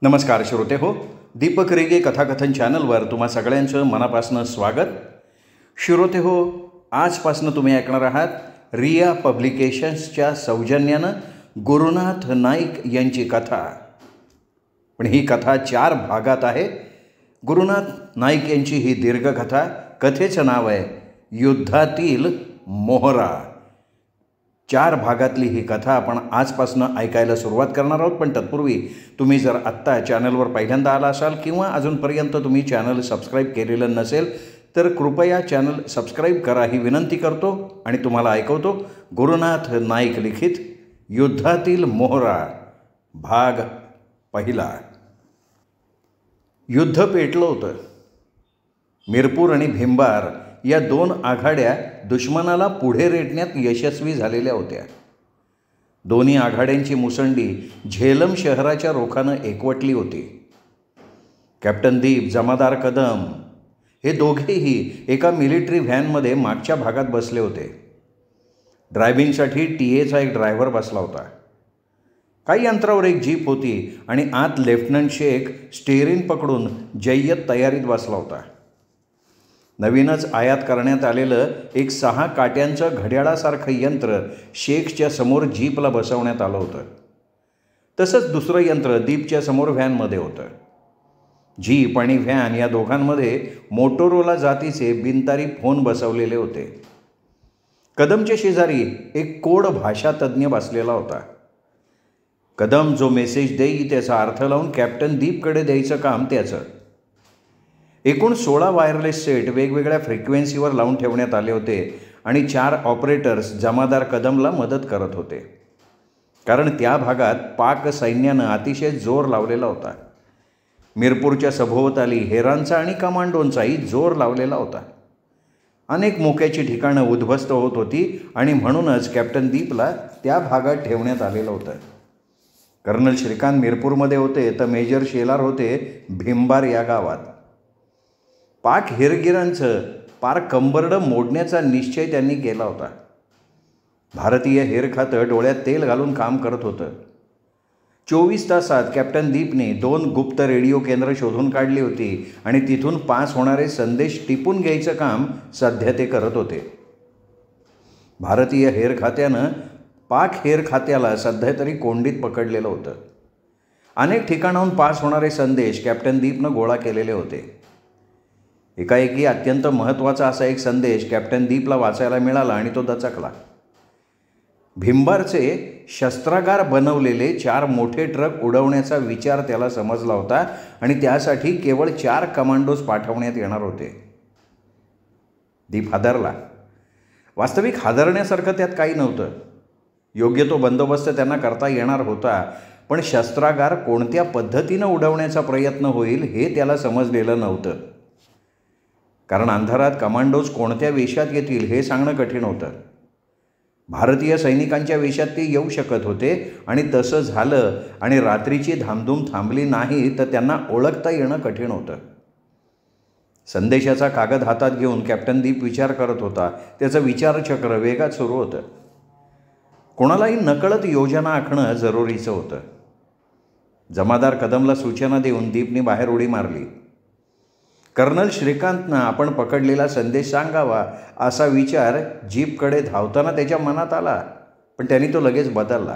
नमस्कार श्रोते हो, दीपक रेगे कथाकथन चॅनलवर तुम्हा सगळ्यांचं मनापासून स्वागत. श्रोते हो, आजपासून तुम्ही ऐकणार आहात रिया पब्लिकेशन्सच्या सौजन्यानं गुरुनाथ नाईक यांची कथा. पण ही कथा 4 भागात आहे. गुरुनाथ नाईक यांची ही दीर्घ कथा. कथेचं नाव आहे युद्धातील मोहरा. 4 भागातली ही कथा आपण आजपासून ऐकायला सुरुवात करणार आहोत. पण तत्पूर्वी तुम्ही जर आत्ता चॅनलवर पहिल्यांदा आला असाल किंवा अजूनपर्यंत तुम्ही चॅनल सबस्क्राईब केलेलं नसेल तर कृपया चॅनल सबस्क्राईब करा ही विनंती करतो आणि तुम्हाला ऐकवतो गुरुनाथ नाईक लिखित युद्धातील मोहरा भाग पहिला. युद्ध पेटलं होतं. मिरपूर आणि भिंबार या 2 आघाड्या दुश्मनाला पुढे रेटण्यात यशस्वी झालेल्या होत्या. दोन्ही आघाड्यांची मुसंडी झेलम शहराच्या रोखानं एकवटली होती. कॅप्टन दीप, जमादार कदम हे दोघेही एका मिलिटरी व्हॅनमध्ये मागच्या भागात बसले होते. ड्रायव्हिंगसाठी टीएचा एक ड्रायव्हर बसला होता. काही अंतरावर एक जीप होती आणि आत लेफ्टनंट शेख स्टेअरिंग पकडून जय्यत तयारीत बसला होता. नवीनच आयात करण्यात आलेलं एक 6 काट्यांचं घड्याळासारखं यंत्र शेखच्या समोर जीपला बसवण्यात आलं होतं. तसंच दुसरं यंत्र दीपच्या समोर व्हॅनमध्ये होतं. जीप आणि व्हॅन या दोघांमध्ये मोटोरोला जातीचे बिनतारी फोन बसवलेले होते. कदमच्या शेजारी एक कोड भाषा तज्ज्ञ बसलेला होता. कदम जो मेसेज देई त्याचा अर्थ लावून कॅप्टन दीपकडे द्यायचं काम त्याचं. एकूण 16 वायरलेस सेट वेगवेगळ्या फ्रिक्वेन्सीवर लावून ठेवण्यात आले होते आणि 4 ऑपरेटर्स जमादार कदमला मदत करत होते. कारण त्या भागात पाक सैन्यानं अतिशय जोर लावलेला होता. मिरपूरच्या सभोवताली हेरांचा आणि कमांडोंचाही जोर लावलेला होता. अनेक मोक्याची ठिकाणं उद्ध्वस्त होत होती आणि म्हणूनच कॅप्टन दीपला त्या भागात ठेवण्यात आलेलं होतं. कर्नल श्रीकांत मिरपूरमध्ये होते तर मेजर शेलार होते भिंबार या गावात. पाक हेरगिरांचं पार कंबरडं मोडण्याचा निश्चय त्यांनी केला होता. भारतीय हेर खातं डोळ्यात तेल घालून काम करत होतं. 24 तासात कॅप्टन दीपने 2 गुप्त रेडिओ केंद्र शोधून काढली होती आणि तिथून पास होणारे संदेश टिपून घ्यायचं काम सध्या ते करत होते. भारतीय हेर खात्यानं पाक हेर खात्याला सध्या तरी कोंडीत पकडलेलं होतं. अनेक ठिकाणाहून पास होणारे संदेश कॅप्टन दीपनं गोळा केलेले होते. एकाएकी अत्यंत महत्त्वाचा असा एक संदेश कॅप्टन दीपला वाचायला मिळाला आणि तो दचकला. भिंबारचे शस्त्रागार बनवलेले 4 मोठे ट्रक उडवण्याचा विचार त्याला समजला होता आणि त्यासाठी केवळ 4 कमांडोज पाठवण्यात येणार होते. दीप हादरला. वास्तविक हादरण्यासारखं त्यात काही नव्हतं. योग्य तो बंदोबस्त त्यांना करता येणार होता, पण शस्त्रागार कोणत्या पद्धतीनं उडवण्याचा प्रयत्न होईल हे त्याला समजलेलं नव्हतं. कारण अंधारात कमांडोज कोणत्या वेशात येतील हे सांगणं कठीण होतं. भारतीय सैनिकांच्या वेशात ते येऊ शकत होते आणि तसं झालं आणि रात्रीची धामधूम थांबली नाही तर त्यांना ओळखता येणं कठीण होतं. संदेशाचा कागद हातात घेऊन कॅप्टन दीप विचार करत होता. त्याचं विचारचक्र वेगात सुरू होतं. कोणालाही नकळत योजना आखणं जरुरीचं होतं. जमादार कदमला सूचना देऊन दीपने बाहेर उडी मारली. कर्नल श्रीकांतनं आपण पकडलेला संदेश सांगावा असा विचार जीपकडे धावताना त्याच्या मनात आला, पण त्यांनी तो लगेच बदलला.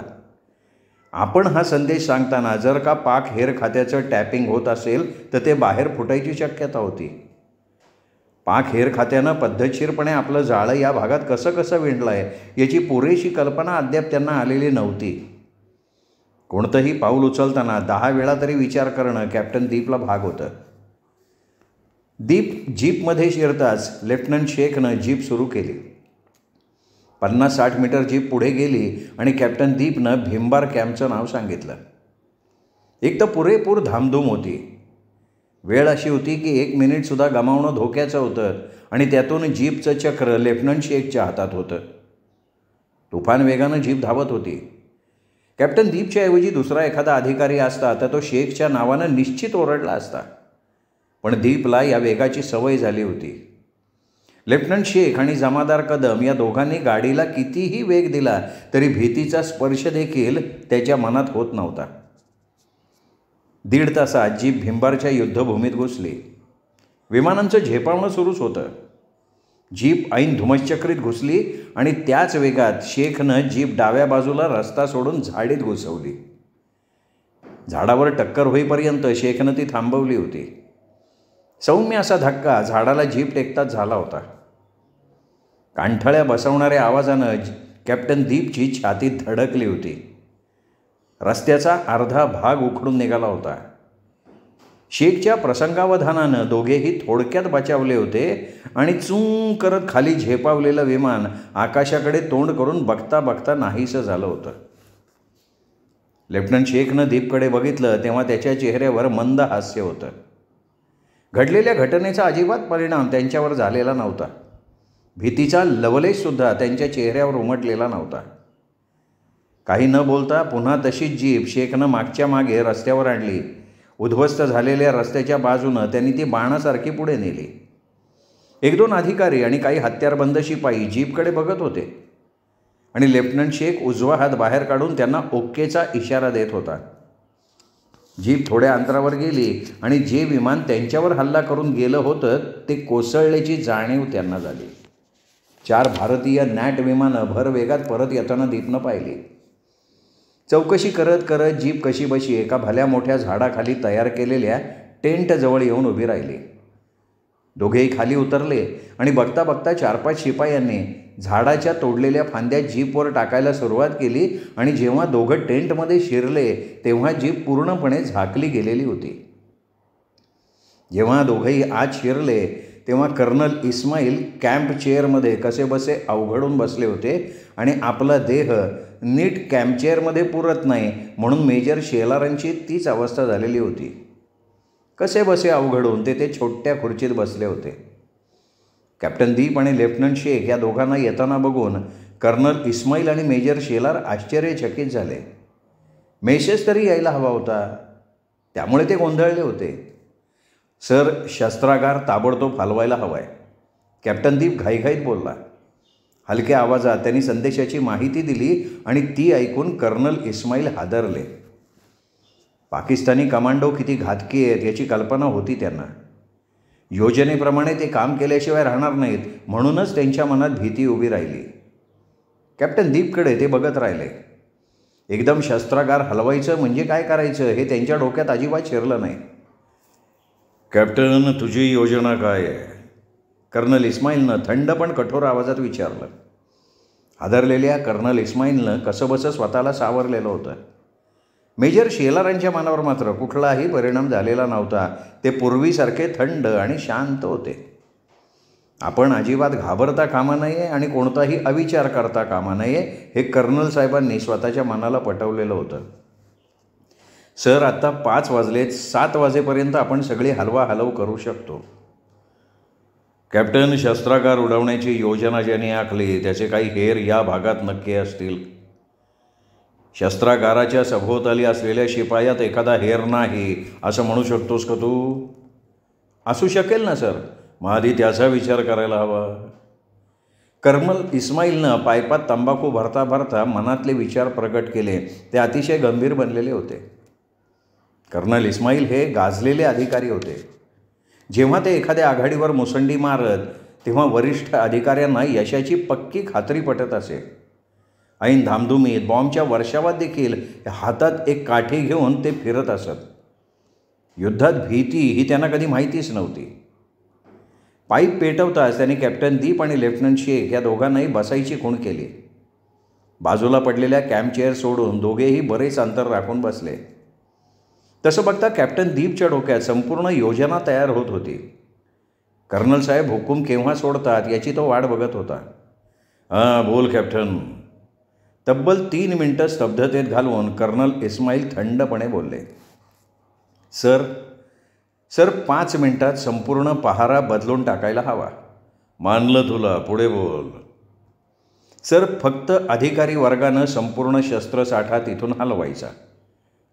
आपण हा संदेश सांगताना जर का पाक हेर खात्याचं टॅपिंग होत असेल तर ते बाहेर फुटायची शक्यता होती. पाक हेर खात्यानं पद्धतशीरपणे आपलं जाळं या भागात कसं विणलं आहे याची पुरेशी कल्पना अद्याप त्यांना आलेली नव्हती. कोणतंही पाऊल उचलताना 10 वेळा तरी विचार करणं कॅप्टन दीपला भाग होतं. दीप जीपमध्ये शिरताच लेफ्टनंट शेखनं जीप सुरू केली. 50-60 मीटर जीप पुढे गेली आणि कॅप्टन दीपनं भिंबार कॅम्पचं नाव सांगितलं. एक तर पुरेपूर धामधूम होती. वेळ अशी होती की 1 मिनिटसुद्धा गमावणं धोक्याचं होतं आणि त्यातून जीपचं चक्र लेफ्टनंट शेखच्या हातात होतं. तुफान वेगानं जीप धावत होती. कॅप्टन दीपच्या ऐवजी दुसरा एखादा अधिकारी असता तर तो शेखच्या नावानं निश्चित ओरडला असता. पण दीपला या वेगाची सवय झाली होती. लेफ्टनंट शेख आणि जमादार कदम या दोघांनी गाडीला कितीही वेग दिला तरी भीतीचा स्पर्श देखील त्याच्या मनात होत नव्हता. 1.5 तासात जीप भिंबारच्या युद्धभूमीत घुसली. विमानांचं झेपावणं सुरूच होतं. जीप ऐन धुमश्चक्रीत घुसली आणि त्याच वेगात शेखनं जीप डाव्या बाजूला रस्ता सोडून झाडीत घुसवली. झाडावर टक्कर होईपर्यंत शेखनं ती थांबवली होती. सौम्य असा धक्का झाडाला जीप टेकताच झाला होता. कांठळ्या बसवणाऱ्या आवाजानं कॅप्टन दीपची छाती धडकली होती. रस्त्याचा अर्धा भाग उखडून निघाला होता. शेखच्या प्रसंगावधानानं दोघेही थोडक्यात बचावले होते आणि चूं करत खाली झेपावलेलं विमान आकाशाकडे तोंड करून बघता बघता नाहीसं झालं होतं. लेफ्टनंट शेखनं दीपकडे बघितलं तेव्हा त्याच्या चेहऱ्यावर मंद हास्य होतं. घडलेल्या घटनेचा अजिबात परिणाम त्यांच्यावर झालेला नव्हता. भीतीचा लवलेशसुद्धा त्यांच्या चेहऱ्यावर उमटलेला नव्हता. काही न बोलता पुन्हा तशीच जीप शेखनं मागच्या मागे रस्त्यावर आणली. उद्ध्वस्त झालेल्या रस्त्याच्या बाजूनं त्यांनी ती बाणासारखी पुढे नेली. 1-2 अधिकारी आणि काही हत्यारबंद शिपाई जीपकडे बघत होते आणि लेफ्टनंट शेख उजवा हात बाहेर काढून त्यांना ओकेचा इशारा देत होता. जीप थोड्या अंतरावर गेली आणि जे विमान त्यांच्यावर हल्ला करून गेलं होतं ते कोसळल्याची जाणीव त्यांना झाली. 4 भारतीय नॅट विमानं भर वेगात परत येताना दीपनं पाहिली. चौकशी करत करत जीप कशीबशी एका भल्या मोठ्या झाडाखाली तयार केलेल्या टेंटजवळ येऊन उभी राहिली. दोघेही खाली उतरले आणि बघता बघता 4-5 शिपायांनी झाडाच्या तोडलेल्या फांद्या जीपवर टाकायला सुरुवात केली आणि जेव्हा दोघं टेंटमध्ये शिरले तेव्हा जीप पूर्णपणे झाकली गेलेली होती. जेव्हा दोघंही आत शिरले तेव्हा कर्नल इस्माईल कॅम्प चेअरमध्ये कसेबसे अवघडून बसले होते आणि आपला देह नीट कॅम्प चेअरमध्ये पुरत नाही म्हणून मेजर शेलारांची तीच अवस्था झालेली होती. कसेबसे अवघडून ते छोट्या खुर्चीत बसले होते. कॅप्टन दीप आणि लेफ्टनंट शेख या दोघांना येताना बघून कर्नल इस्माईल आणि मेजर शेलार आश्चर्यचकित झाले. मेसेज तरी यायला हवा होता, त्यामुळे ते गोंधळले होते. सर, शस्त्रागार ताबडतोब हलवायला हवाय, कॅप्टन दीप घाईघाईत बोलला. हलक्या आवाजात त्यांनी संदेशाची माहिती दिली आणि ती ऐकून कर्नल इस्माईल हादरले. पाकिस्तानी कमांडो किती घातकी आहेत याची कल्पना होती त्यांना. योजनेप्रमाणे ते काम केल्याशिवाय राहणार नाहीत म्हणूनच त्यांच्या मनात भीती उभी राहिली. कॅप्टन दीपकडे ते बघत राहिले. एकदम शस्त्रागार हलवायचं म्हणजे काय करायचं हे त्यांच्या डोक्यात अजिबात शिरलं नाही. कॅप्टन, तुझी योजना काय आहे? कर्नल इस्माईलनं थंड पण कठोर आवाजात विचारलं. हादरलेल्या कर्नल इस्माईलनं कसंबसं स्वतःला सावरलेलं होतं. मेजर शेलारांच्या मनावर मात्र कुठलाही परिणाम झालेला नव्हता. ते पूर्वीसारखे थंड आणि शांत होते. आपण अजिबात घाबरता कामा नये आणि कोणताही अविचार करता कामा नये हे कर्नल साहेबांनी स्वतःच्या मनाला पटवलेलं होतं. सर, आत्ता 5 वाजलेत. 7 वाजेपर्यंत आपण सगळी हलवाहलव करू शकतो. कॅप्टन, शस्त्रागार उडवण्याची योजना ज्यांनी आखली त्याचे काही हेर या भागात नक्की असतील. शस्त्रागाराच्या सभोवताली असलेल्या शिपायात एखादा हेर नाही असं म्हणू शकतोस का तू? असू शकेल ना सर, मग आधी त्याचा विचार करायला हवा. कर्नल इस्माईलनं पायपात तंबाखू भरता भरता मनातले विचार प्रकट केले. ते अतिशय गंभीर बनलेले होते. कर्नल इस्माईल हे गाजलेले अधिकारी होते. जेव्हा ते एखाद्या आघाडीवर मुसंडी मारत तेव्हा वरिष्ठ अधिकाऱ्यांना यशाची पक्की खात्री पटत असे. ऐन धामधुमीत बॉम्बच्या वर्षावात देखील हातात एक काठी घेऊन ते फिरत असत. युद्धात भीती ही त्यांना कधी माहितीच नव्हती. पाईप पेटवताच त्यांनी कॅप्टन दीप आणि लेफ्टनंट शेख या दोघांनाही बसायची खूण केली. बाजूला पडलेल्या कॅम्प चेअर सोडून दोघेही बरेच अंतर राखून बसले. तसं बघता कॅप्टन दीपच्या डोक्यात संपूर्ण योजना तयार होत होती. कर्नल साहेब हुकूम केव्हा सोडतात याची तो वाट बघत होता. हां, बोल कॅप्टन. तब्बल 3 मिनिटं स्तब्धतेत घालवून कर्नल इस्माईल थंडपणे बोलले. सर 5 मिनिटात संपूर्ण पहारा बदलून टाकायला हवा. मानलं तुला, पुढे बोल. सर, फक्त अधिकारी वर्गानं संपूर्ण शस्त्रसाठा तिथून हलवायचा.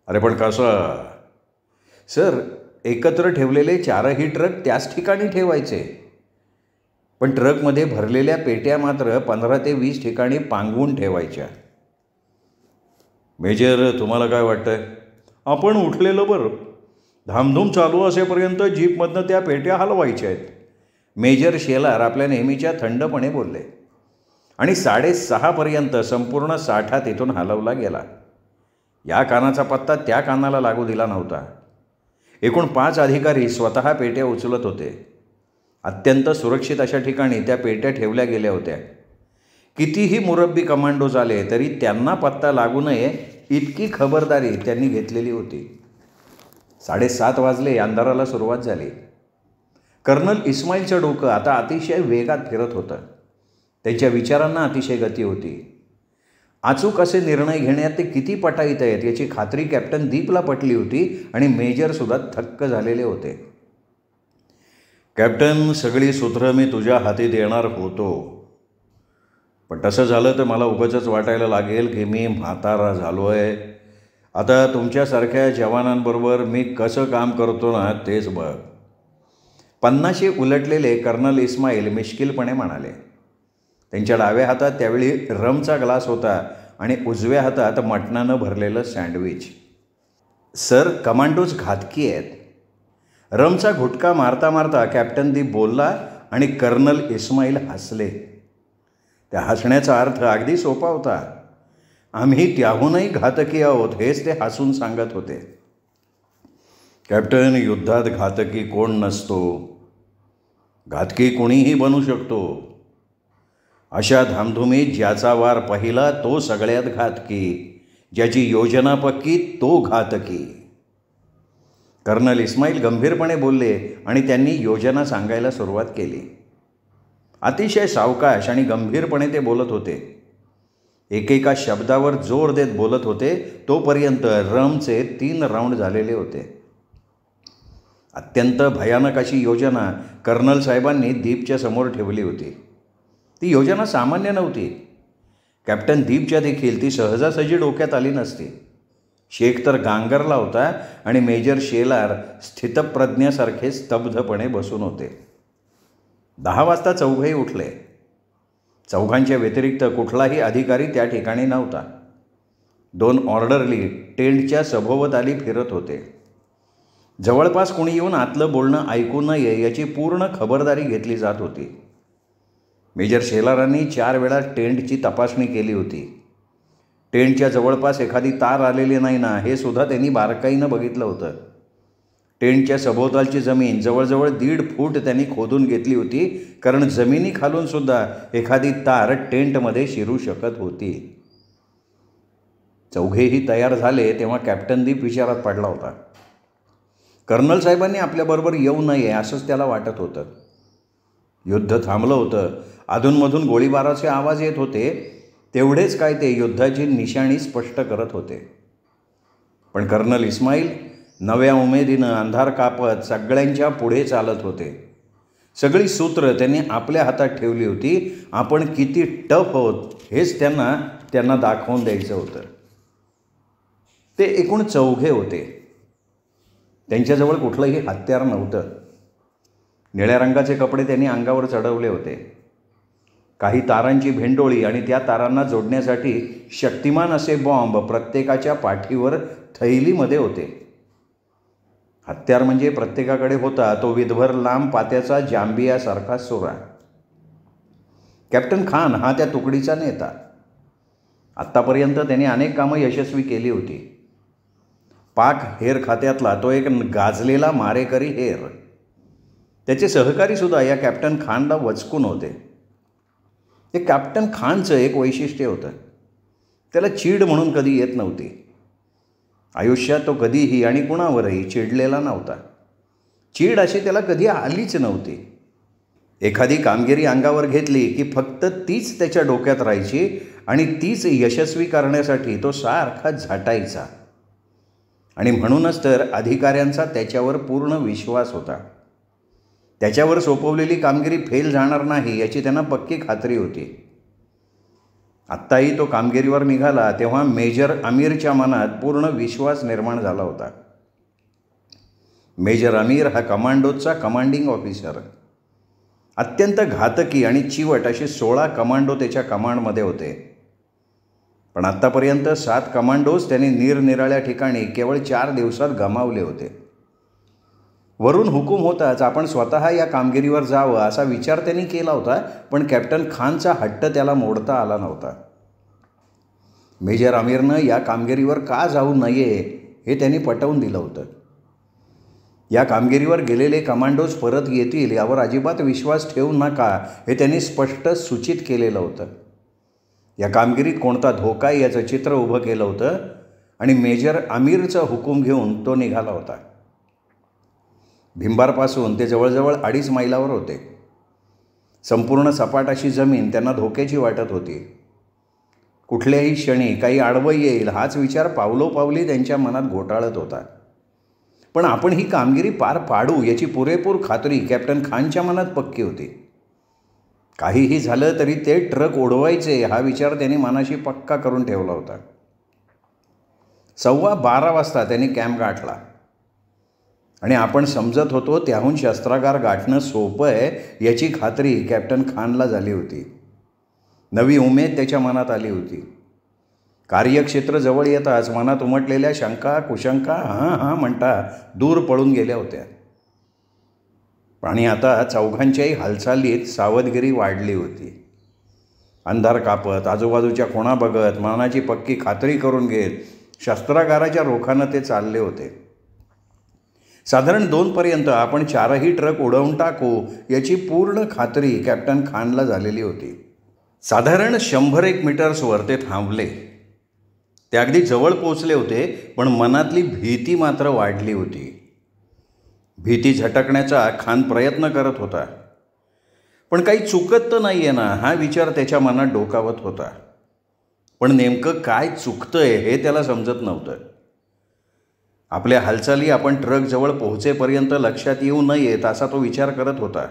अरे पण कसं? सर, एकत्र ठेवलेले 4ही ट्रक त्याच ठिकाणी ठेवायचे, पण ट्रकमध्ये भरलेल्या पेट्या मात्र 15 ते 20 ठिकाणी पांगवून ठेवायच्या. मेजर, तुम्हाला काय वाटतंय? आपण उठलेलं बरं. धामधूम चालू असेपर्यंत जीपमधनं त्या पेट्या हलवायच्या आहेत, मेजर शेलार आपल्या नेहमीच्या थंडपणे बोलले. आणि 6:30पर्यंत संपूर्ण साठा तिथून हलवला गेला. या कानाचा पत्ता त्या कानाला लागू दिला नव्हता. एकूण 5 अधिकारी स्वतः पेट्या उचलत होते. अत्यंत सुरक्षित अशा ठिकाणी त्या पेट्या ठेवल्या गेल्या होत्या. कितीही मुरब्बी कमांडोज आले तरी त्यांना पत्ता लागू नये इतकी खबरदारी त्यांनी घेतलेली होती. 7:30 वाजले. अंधाराला सुरुवात झाली. कर्नल इस्माईलचं डोकं आता अतिशय वेगात फिरत होतं. त्यांच्या विचारांना अतिशय गती होती. अचूक असे निर्णय घेण्यात ते किती पटाईत आहेत याची खात्री कॅप्टन दीपला पटली होती आणि मेजरसुद्धा थक्क झालेले होते. कॅप्टन, सगळी सूत्रं मी तुझ्या हाती देणार होतो, पण तसं झालं तर मला उगाचच वाटायला लागेल की मी म्हातारा झालो आहे. आता तुमच्यासारख्या जवानांबरोबर मी कसं काम करतो ना तेच बघ. 50 उलटलेले कर्नल इस्माईल मिश्किलपणे म्हणाले. त्यांच्या डाव्या हातात त्यावेळी रमचा ग्लास होता आणि उजव्या हातात मटणानं भरलेलं सँडविच. सर, कमांडोज घातकी आहेत. रमचा घुटका मारता मारता कॅप्टन दीप बोलला आणि कर्नल इस्माईल हसले. त्या हसण्याचा अर्थ अगदी सोपा होता. आम्ही त्याहूनही घातकी आहोत हेच ते हसून सांगत होते. कॅप्टन, युद्धात घातकी कोण नसतो. घातकी कोणीही बनू शकतो. अशा धामधुमीत ज्याचा वार पहिला तो सगळ्यात घातकी, ज्याची योजना पक्की तो घातकी. कर्नल इस्माईल गंभीरपणे बोलले आणि त्यांनी योजना सांगायला सुरुवात केली. अतिशय सावकाश आणि गंभीरपणे ते बोलत होते. एकेका शब्दावर जोर देत बोलत होते. तोपर्यंत रमचे 3 राऊंड झालेले होते. अत्यंत भयानक अशी योजना कर्नल साहेबांनी दीपच्या समोर ठेवली होती. ती योजना सामान्य नव्हती. कॅप्टन दीपच्या देखील ती सहजासहजी डोक्यात आली नसती. शेख तर गांगरला होता आणि मेजर शेलार स्थितप्रज्ञासारखे स्तब्धपणे बसून होते. 10 वाजता चौघही उठले. चौघांच्या व्यतिरिक्त कुठलाही अधिकारी त्या ठिकाणी नव्हता. 2 ऑर्डरली टेंटच्या सभोवताली फिरत होते. जवळपास कोणी येऊन आतलं बोलणं ऐकू नये याची पूर्ण खबरदारी घेतली जात होती. मेजर शेलारांनी 4 वेळा टेंटची तपासणी केली होती. टेंटच्या जवळपास एखादी तार आलेली नाही ना हे सुद्धा त्यांनी बारकाईनं बघितलं होतं. टेंटच्या सभोवतालची जमीन जवळजवळ 1.5 फूट त्यांनी खोदून घेतली होती, कारण जमिनीखालून सुद्धा एखादी तार टेंटमध्ये शिरू शकत होती. चौघेही तयार झाले तेव्हा कॅप्टन दीप विचारात पडला होता. कर्नल साहेबांनी आपल्याबरोबर येऊ नये असंच त्याला वाटत होतं. युद्ध थांबलं होतं. अधूनमधून गोळीबाराचे आवाज येत होते. तेवढेच काय ते युद्धाची निशाणी स्पष्ट करत होते. पण कर्नल इस्माईल नव्या उमेदीनं अंधार कापत सगळ्यांच्या पुढे चालत होते. सगळी सूत्र त्यांनी आपल्या हातात ठेवली होती. आपण किती टफ आहोत हेच त्यांना दाखवून द्यायचं होतं. ते एकूण चौघे होते. त्यांच्याजवळ कुठलंही हत्यार नव्हतं. निळ्या रंगाचे कपडे त्यांनी अंगावर चढवले होते. काही तारांची भेंडोळी आणि त्या तारांना जोडण्यासाठी शक्तिमान असे बॉम्ब प्रत्येकाच्या पाठीवर थैलीमध्ये होते. हत्यार म्हणजे प्रत्येकाकडे होता तो विधभर लांब पात्याचा जांबियासारखा सोरा. कॅप्टन खान हा त्या तुकडीचा नेता. आत्तापर्यंत त्यांनी अनेक कामं यशस्वी केली होती. पाक हेर खात्यातला तो एक गाजलेला मारेकरी हेर. त्याचे सहकारीसुद्धा या कॅप्टन खानला वचकून होते. हे कॅप्टन खानचं एक वैशिष्ट्य होतं. त्याला चीड म्हणून कधी येत नव्हती. आयुष्यात तो कधीही आणि कुणावरही चिडलेला नव्हता. चीड अशी त्याला कधी आलीच नव्हती. एखादी कामगिरी अंगावर घेतली की फक्त तीच त्याच्या डोक्यात राहायची आणि तीच यशस्वी करण्यासाठी तो सारखा झटायचा. आणि म्हणूनच तर अधिकाऱ्यांचा त्याच्यावर पूर्ण विश्वास होता. त्याच्यावर सोपवलेली कामगिरी फेल जाणार नाही याची त्यांना पक्की खात्री होती. आत्ताही तो कामगिरीवर निघाला तेव्हा मेजर अमीरच्या मनात पूर्ण विश्वास निर्माण झाला होता. मेजर अमीर हा कमांडोचा कमांडिंग ऑफिसर. अत्यंत घातकी आणि चिवट असे 16 कमांडो त्याच्या कमांडमध्ये होते. पण आत्तापर्यंत 7 कमांडोज त्यांनी निरनिराळ्या ठिकाणी केवळ 4 दिवसात गमावले होते. वरून हुकूम होताच आपण स्वतः या कामगिरीवर जावं असा विचार त्यांनी केला होता, पण कॅप्टन खानचा हट्ट त्याला मोडता आला नव्हता. मेजर आमिरनं या कामगिरीवर का जाऊ नये हे त्यांनी पटवून दिलं होतं. या कामगिरीवर गेलेले कमांडोज परत येतील यावर अजिबात विश्वास ठेवू नका हे त्यांनी स्पष्ट सूचित केलेलं होतं. या कामगिरीत कोणता धोका आहे याचं चित्र उभं केलं होतं आणि मेजर आमिरचा हुकूम घेऊन तो निघाला होता. भिंबारपासून ते जवळजवळ 2.5 मैलावर होते. संपूर्ण सपाट अशी जमीन त्यांना धोक्याची वाटत होती. कुठल्याही क्षणी काही आडवं येईल हाच विचार पावलोपावली त्यांच्या मनात घोटाळत होता. पण आपण ही कामगिरी पार पाडू याची पुरेपूर खात्री कॅप्टन खानच्या मनात पक्की होती. काहीही झालं तरी ते ट्रक उडवायचे हा विचार त्यांनी मनाशी पक्का करून ठेवला होता. 12:15 वाजता त्यांनी कॅम्प गाठला आणि आपण समजत होतो त्याहून शस्त्रागार गाठणं सोपं आहे याची खात्री कॅप्टन खानला झाली होती. नवी उमेद त्याच्या मनात आली होती. कार्यक्षेत्र जवळ येताच मनात उमटलेल्या शंका कुशंका हां म्हणता दूर पळून गेल्या होत्या. आणि आता चौघांच्याही हालचालीत सावधगिरी वाढली होती. अंधार कापत आजूबाजूच्या कोणा बघत मनाची पक्की खात्री करून घेत शस्त्रागाराच्या रोखानं ते चालले होते. साधारण 2 आपण 4ही ट्रक उडवून टाकू याची पूर्ण खात्री कॅप्टन खानला झालेली होती. साधारण 100-1 मीटर्सवर ते थांबले. ते अगदी जवळ पोचले होते, पण मनातली भीती मात्र वाढली होती. भीती झटकण्याचा खान प्रयत्न करत होता, पण काही चुकत तर नाही आहे ना हा विचार त्याच्या मनात डोकावत होता. पण नेमकं काय चुकतंय हे त्याला समजत नव्हतं. आपल्या हालचाली आपण ट्रकजवळ पोहोचेपर्यंत लक्षात येऊ नयेत असा तो विचार करत होता.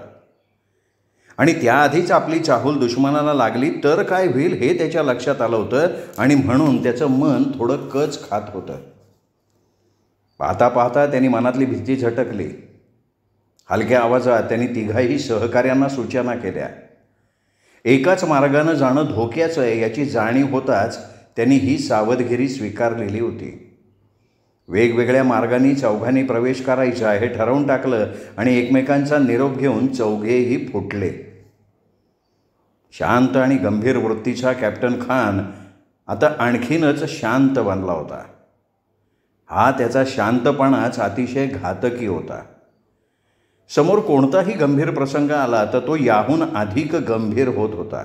आणि त्याआधीच आपली चाहूल दुश्मनाला लागली तर काय होईल हे त्याच्या लक्षात आलं होतं आणि म्हणून त्याचं मन थोडं कच खात होतं. पाहता पाहता त्यांनी मनातली भीती झटकली. हलक्या आवाजात त्यांनी तिघाही सहकार्यांना सूचना केल्या. एकाच मार्गानं जाणं धोक्याचं आहे याची जाणीव होताच त्यांनी ही सावधगिरी स्वीकारलेली होती. वेगवेगळ्या मार्गांनी चौघांनी प्रवेश करायचा हे ठरवून टाकलं आणि एकमेकांचा निरोप घेऊन चौघेही फुटले. शांत आणि गंभीर वृत्तीचा कॅप्टन खान आता आणखीनच शांत बनला होता. हा त्याचा शांतपणाच अतिशय घातकी होता. समोर कोणताही गंभीर प्रसंग आला तर तो याहून अधिक गंभीर होत होता.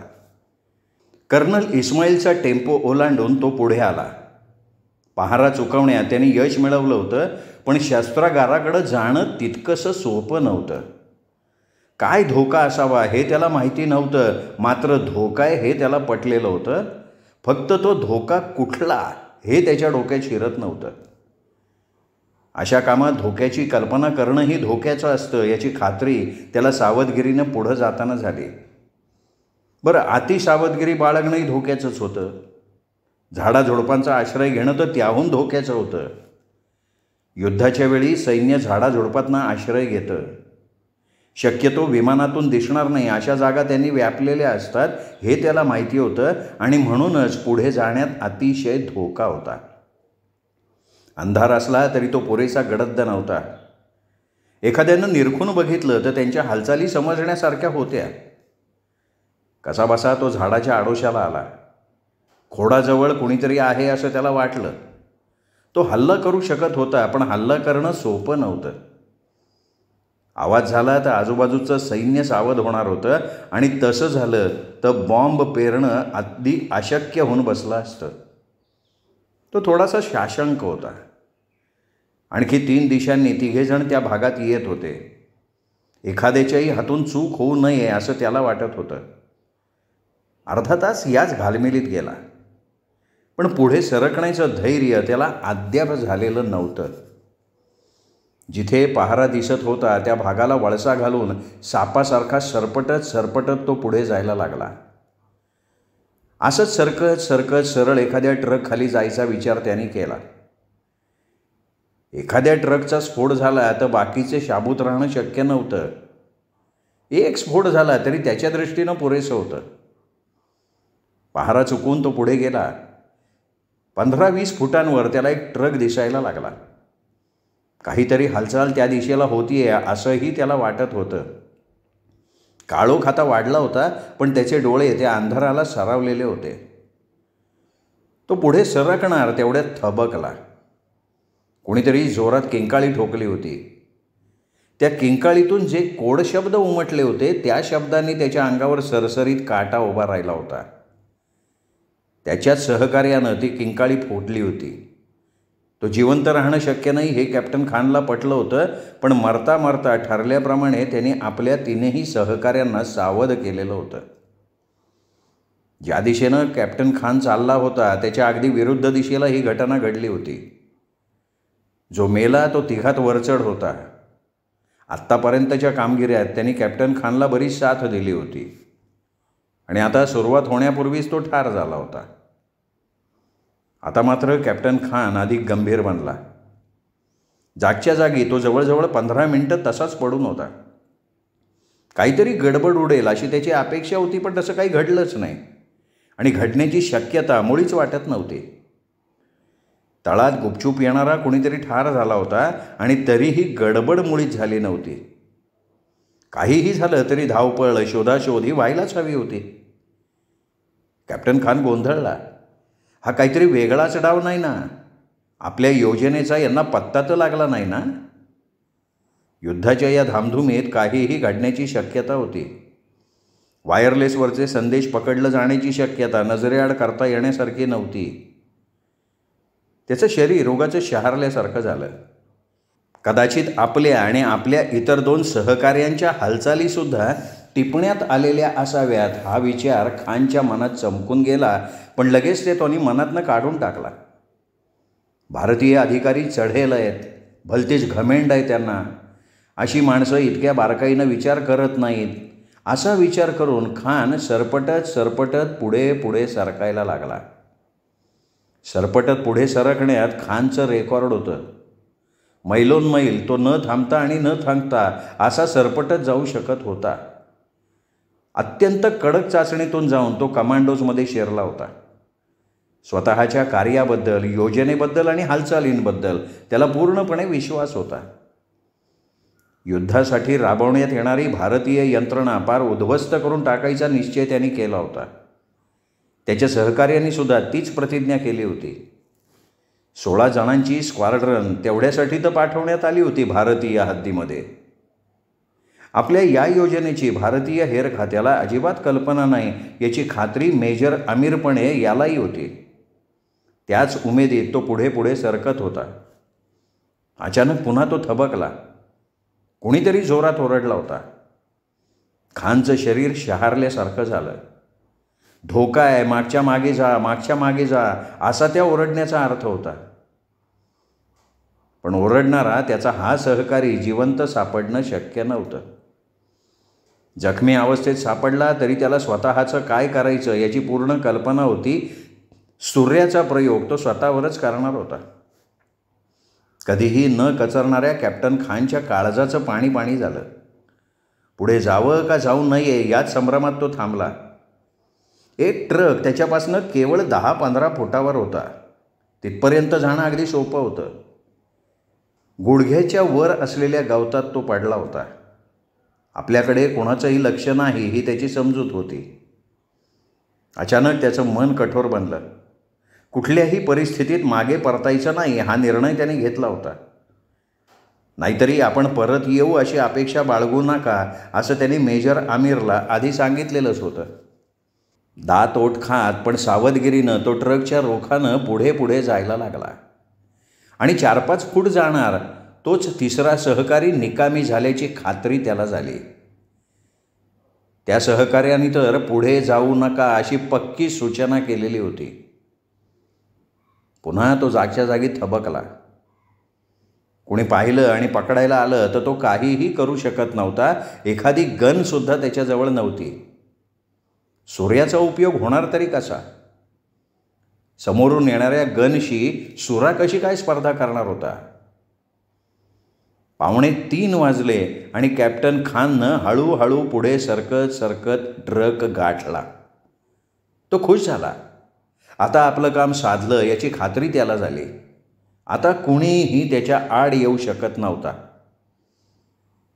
कर्नल इस्माईलचा टेम्पो ओलांडून तो पुढे आला. पहारा चुकवण्यात त्यांनी यश मिळवलं होतं, पण शस्त्रागाराकडं जाणं तितकंसं सोपं नव्हतं. काय धोका असावा हे त्याला माहिती नव्हतं, मात्र धोका आहे हे त्याला पटलेलं होतं. फक्त तो धोका कुठला हे त्याच्या डोक्यात शिरत नव्हतं. अशा कामात धोक्याची कल्पना करणंही धोक्याचं असतं याची खात्री त्याला सावधगिरीनं पुढं जाताना झाली. बरं, अति सावधगिरी बाळगणंही धोक्याचंच होतं. झाडाझुडपांचा आश्रय घेणं तर त्याहून धोक्याचं होतं. युद्धाच्या वेळी सैन्य झाडाझुडपांना आश्रय घेतं. शक्यतो विमानातून दिसणार नाही अशा जागा त्यांनी व्यापलेल्या असतात हे त्याला माहिती होतं आणि म्हणूनच पुढे जाण्यात अतिशय धोका होता. अंधार असला तरी तो पुरेसा गडद नव्हता. एखाद्यानं निरखून बघितलं तर त्यांच्या हालचाली समजण्यासारख्या होत्या. कसाबसा तो झाडाच्या आडोशाला आला. खोडाजवळ कुणीतरी आहे असं त्याला वाटलं. तो हल्ला करू शकत होता, पण हल्ला करणं सोपं नव्हतं. आवाज झाला तर आजूबाजूचं सैन्य सावध होणार होतं आणि तसं झालं तर बॉम्ब पेरणं अगदी अशक्य होऊन बसलं असतं. तो थोडासा साशंक होता. आणखी 3 दिशांनी तिघेजण त्या भागात येत होते. एखाद्याच्याही हातून चूक होऊ नये असं त्याला वाटत होतं. अर्धा तास याच घालमेलीत गेला, पण पुढे सरकण्याचं धैर्य त्याला अद्याप झालेलं नव्हतं. जिथे पहारा दिसत होता त्या भागाला वळसा घालून सापासारखा सरपटत तो पुढे जायला लागला. असंच सरकत सरळ एखाद्या ट्रक खाली जायचा विचार त्याने केला. एखाद्या ट्रकचा स्फोट झाला तर बाकीचे शाबूत राहणं शक्य नव्हतं. एक स्फोट झाला तरी त्याच्या दृष्टीनं पुरेसं होतं. पहारा चुकून तो पुढे गेला. 15-20 फुटांवर त्याला एक ट्रक दिसायला लागला. काहीतरी हालचाल त्या दिशेला होतीये असंही त्याला वाटत होतं. काळोख आता वाढला होता, पण त्याचे डोळे त्या अंधाराला सरावलेले होते. तो पुढे सरकणार तेवढ्यात थबकला. कोणीतरी जोरात किंकाळी ठोकली होती. त्या किंकाळीतून जे कोड शब्द उमटले होते त्या शब्दांनी त्याच्या अंगावर सरसरीत काटा उभा राहिला होता. त्याच्याच सहकार्यानं ती किंकाळी फोडली होती. तो जिवंत राहणं शक्य नाही हे कॅप्टन खानला पटलं होतं, पण मरता मरता ठरल्याप्रमाणे त्यांनी आपल्या तीनही सहकाऱ्यांना सावध केलेलं होतं. ज्या दिशेनं कॅप्टन खान चालला होता त्याच्या अगदी विरुद्ध दिशेला ही घटना घडली होती. जो मेला तो तिघात वरचढ होता. आत्तापर्यंतच्या कामगिरीत त्यांनी कॅप्टन खानला बरीच साथ दिली होती आणि आता सुरुवात होण्यापूर्वीच तो ठार झाला होता. आता मात्र कॅप्टन खान अधिक गंभीर बनला. जागच्या जागी तो जवळजवळ 15 मिनिटं तसाच पडून होता. काहीतरी गडबड उडेल अशी त्याची अपेक्षा होती, पण तसं काही घडलंच नाही आणि घडण्याची शक्यता मुळीच वाटत नव्हती. तळात गुपचूप येणारा कोणीतरी ठार झाला होता आणि तरीही गडबड मुळीच झाली नव्हती. काहीही झालं तरी धावपळ शोधाशोध ही व्हायलाच हवी होती. कॅप्टन खान गोंधळला. हा काहीतरी वेगळाच डाव नाही ना? आपल्या योजनेचा यांना पत्ता तर लागला नाही ना? युद्धाच्या या धामधुमीत काहीही घडण्याची शक्यता होती. वायरलेसवरचे संदेश पकडलं जाण्याची शक्यता नजरेआड करता येण्यासारखी नव्हती. त्याचं शरीर रोगाचं शहारल्यासारखं झालं. कदाचित आपल्या आणि आपल्या इतर 2 सहकार्यांच्या हालचालीसुद्धा टिपण्यात आलेल्या असाव्यात हा विचार खानच्या मनात चमकून गेला, पण लगेच ते त्यांनी मनातनं काढून टाकला. भारतीय अधिकारी चढेल आहेत, भलतेच घमेंड आहे त्यांना. अशी माणसं इतक्या बारकाईनं विचार करत नाहीत. असा विचार करून खान सरपटत सरपटत पुढे पुढे सरकायला लागला. सरपटत पुढे सरकण्यात खानचं रेकॉर्ड होतं. मैलोनमैल तो न थांबता आणि न थांबता असा सरपटत जाऊ शकत होता. अत्यंत कडक चाचणीतून जाऊन तो कमांडोजमध्ये शिरला होता. स्वतःच्या कार्याबद्दल, योजनेबद्दल आणि हालचालींबद्दल त्याला पूर्णपणे विश्वास होता. युद्धासाठी राबवण्यात येणारी भारतीय यंत्रणा पार उद्ध्वस्त करून टाकायचा निश्चय त्यांनी केला होता. त्याच्या सहकार्यांनी सुद्धा तीच प्रतिज्ञा केली होती. 16 जणांची स्क्वाड्रन तेवढ्यासाठी तर पाठवण्यात आली होती भारतीय हद्दीमध्ये. आपल्या या योजनेची भारतीय हेर खात्याला अजिबात कल्पना नाही याची खात्री मेजर आमिरपणे यालाही होती. त्याच उमेदीत तो पुढे पुढे सरकत होता. अचानक पुन्हा तो थबकला. कोणीतरी जोरात ओरडला होता. खानचं शरीर शहारल्यासारखं झालं. धोका आहे, मागच्या मागे जा, मागच्या मागे जा, असा त्या ओरडण्याचा अर्थ होता. पण ओरडणारा त्याचा हा सहकारी जिवंत सापडणं शक्य नव्हतं. जखमी अवस्थेत सापडला तरी त्याला स्वतःचं काय करायचं याची पूर्ण कल्पना होती. सूर्याचा प्रयोग तो स्वतःवरच करणार होता. कधीही न कचरणाऱ्या कॅप्टन खानच्या काळजाचं पाणी पाणी झालं. पुढे जावं का जाऊ नये याच संभ्रमात तो थांबला. एक ट्रक त्याच्यापासनं केवळ 10-15 फुटावर होता. तिथपर्यंत जाणं अगदी सोपं होतं. गुडघ्याच्या वर असलेल्या गवतात तो पडला होता. आपल्याकडे कोणाचंही लक्ष नाही ही त्याची समजूत होती. अचानक त्याचं मन कठोर बनलं. कुठल्याही परिस्थितीत मागे परतायचं नाही हा निर्णय त्याने घेतला होता. नाहीतरी आपण परत येऊ अशी अपेक्षा बाळगू नका असं त्यांनी मेजर आमिरला आधी सांगितलेलंच होतं. दात ओठ खात पण सावधगिरीनं तो ट्रकच्या रोखानं पुढे पुढे जायला लागला आणि 4-5 फूट जाणार तोच तिसरा सहकारी निकामी झाल्याची खात्री त्याला झाली. त्या सहकार्याने तर पुढे जाऊ नका अशी पक्की सूचना केलेली होती. पुन्हा तो जागच्या जागी थबकला. कोणी पाहिलं आणि पकडायला आलं तर तो काहीही करू शकत नव्हता. एखादी गनसुद्धा त्याच्याजवळ नव्हती. सूर्याचा उपयोग होणार तरी कसा? समोरून येणाऱ्या गनशी सुरा कशी काय स्पर्धा करणार होता? 2:45 वाजले आणि कॅप्टन खाननं हळूहळू पुढे सरकत सरकत ट्रक गाठला. तो खुश झाला. आता आपलं काम साधलं याची खात्री त्याला झाली. आता कुणीही त्याच्या आड येऊ शकत नव्हता.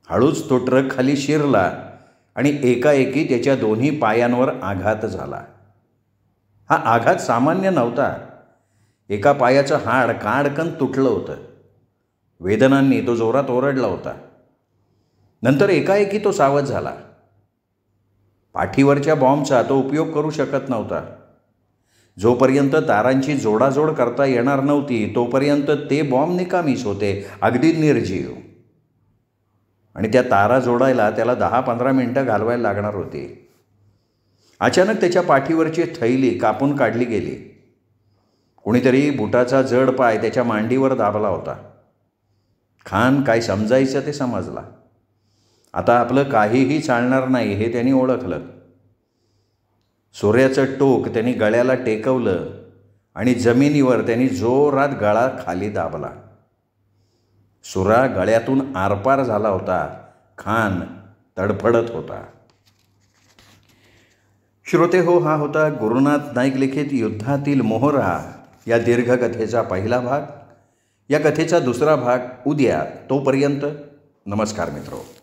हळूच तो ट्रक खाली शिरला आणि एकाएकी त्याच्या दोन्ही पायांवर आघात झाला. हा आघात सामान्य नव्हता. एका पायाचं हाड काडकन तुटलं होतं. वेदनांनी तो जोरात ओरडला होता. नंतर एकाएकी तो सावध झाला. पाठीवरच्या बॉम्बचा तो उपयोग करू शकत नव्हता. जोपर्यंत तारांची जोडाजोड करता येणार नव्हती तोपर्यंत ते बॉम्ब निकामीच होते, अगदी निर्जीव. आणि त्या तारा जोडायला त्याला 10-15 मिनटं घालवायला लागणार होती. अचानक त्याच्या पाठीवरची थैली कापून काढली गेली. कुणीतरी बुटाचा जड पाय त्याच्या मांडीवर दाबला होता. खान काय समजायचं ते समजला. आता आपलं काहीही चालणार नाही हे त्यांनी ओळखलं. सूर्याचं टोक त्यांनी गळ्याला टेकवलं आणि जमिनीवर त्यांनी जोरात गळा खाली दाबला. सुरा गळ्यातून आरपार झाला होता. खान तडफडत होता. श्रोते हो, हा होता गुरुनाथ नाईक लिखित युद्धातील मोहरा या दीर्घकथेचा पहिला भाग. या कथेचा दुसरा भाग उद्या. तोपर्यंत नमस्कार मित्रो.